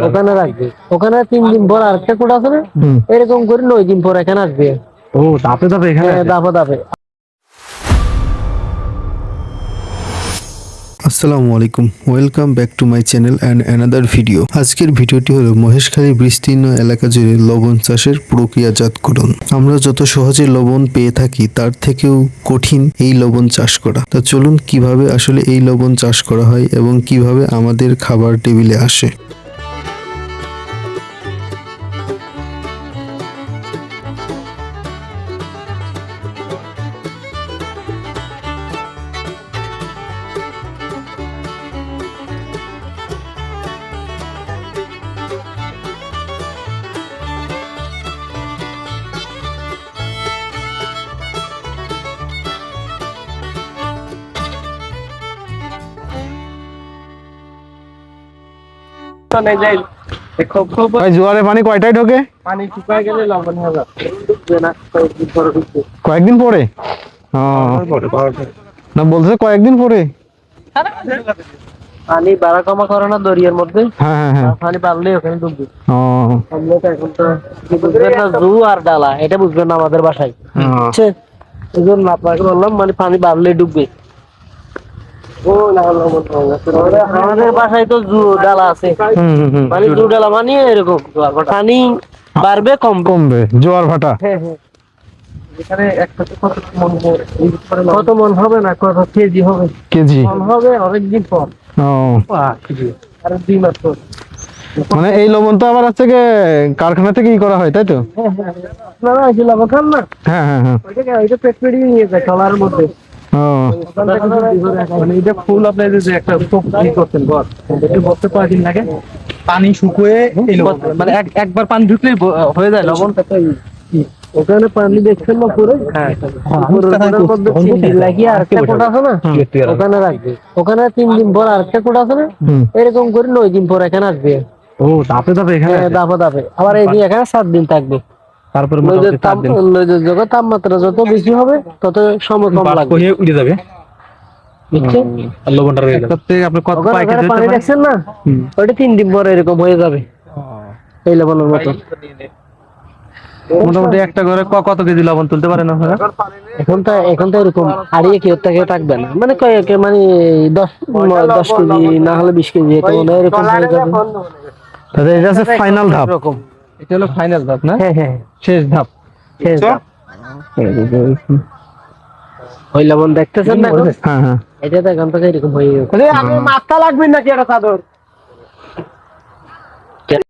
ওখানে রাখবে, ওখানে 3 দিন পর আরেকটা কোড আছে না, এরকম করে 9 দিন পর এখানে আসবে। ও ধাপে ধাপে এখানে হ্যাঁ, ধাপে ধাপে। আসসালামু আলাইকুম, welcome back to my channel and another video. আজকের ভিডিওটি হলো মহেশখালীর বিস্তীর্ণ এলাকা জুড়ে লবণ চাষের প্রক্রিয়াজাতকরণ। আমরা যত সহজে লবণ পেয়ে থাকি তার থেকেও কঠিন এই লবণ চাষ করা। তা চলুন কিভাবে আসলে এই লবণ চাষ করা হয় এবং কিভাবে আমাদের খাবার টেবিলে আসে। জোয়ারে পানি কয়টায় ঢোকে? পানি শুকায় গেলে লবণ হয়ে যাবে, কয়েকদিন পরে। না বলছে কয়েকদিন পরে। পানি বাড়া কমা করে না দরিয়ার মধ্যে। হ্যাঁ হ্যাঁ হ্যাঁ। পানি বাড়লে ওখানে ডুববে। ও আমরা তো এখন তো বুঝবেন না, জু আর ডালা এটা বুঝবেন না আমাদের বাসায়। বুঝছে, এই জন্য আপনাকে বললাম মানে পানি বাড়লে ডুববে। ও না, আমাদের বাসায় তো জু ডালা আছে, মানে জু ডালা মানে এরকম পানি বাড়বে কমবে, জোয়ার ভাটা। হ্যাঁ হ্যাঁ। এখানে একসাথে কত মন হবে না, কত কেজি হবে? কেজি মন হবে অনেকদিন পর। ও আর 2 মাস পর। মানে এই লবণ তো আবার হচ্ছে কারখানা থেকে ই করা হয়, তাই তো? আপনারা এসে লবণ খান না? হ্যাঁ হ্যাঁ হ্যাঁ। ওইটা পেট পেরিয়ে নিয়ে যায় ট্রলারের মধ্যে। ও মানে এটা ফুল আপনি যে একটা ই করছেন ঘর, এটা বসতে কয়দিন লাগে? পানি শুকিয়ে মানে একবার পানি ঢুকলেই হয়ে যায় লবণটা। ওখানে পানি দেখছেন না পুরো? হ্যাঁ, লাগিয়ে আরেকটা কোটা আছে না, ওখানে রাখবে। ওখানে 3 দিন পর আরেকটা কোটা আছে না, এরকম করে 9 দিন পর এখানে আসবে। ও ধাপে ধাপে এখানে। হ্যাঁ, ধাপে ধাপে। আবার এই যে এখানে 7 দিন থাকবে। তারপরে তাপমাত্রা যত বেশি হবে তত সময় কম লাগবে, উঠে যাবে। বুঝছেন? লবণটা রয়ে যাবে। আপনি কত ওখানে পানি দেখছেন না, ওইটা 3 দিন পর এরকম হয়ে যাবে এই লবণের মতো। মোটামুটি একটা ঘরে কত কেজি লবণ তুলতে পারেন আপনারা? এখন তো এরকম হারিয়ে কেউ থাকবে না, মানে মানে 10 কেজি না হলে 20 কেজি এটা মনে হয় এরকম হয়ে যাবে। তাহলে এটা হচ্ছে ফাইনাল ধাপ। এরকম এটা হলো ফাইনাল ধাপ না? হ্যাঁ হ্যাঁ, শেষ ধাপ। শেষ ধাপ। ওই লবণ দেখতেছেন না? হ্যাঁ হ্যাঁ। এটা তো এখন থেকে এরকম হয়ে গেছে। আমি মাথা লাগবে নাকি একটা চাদর?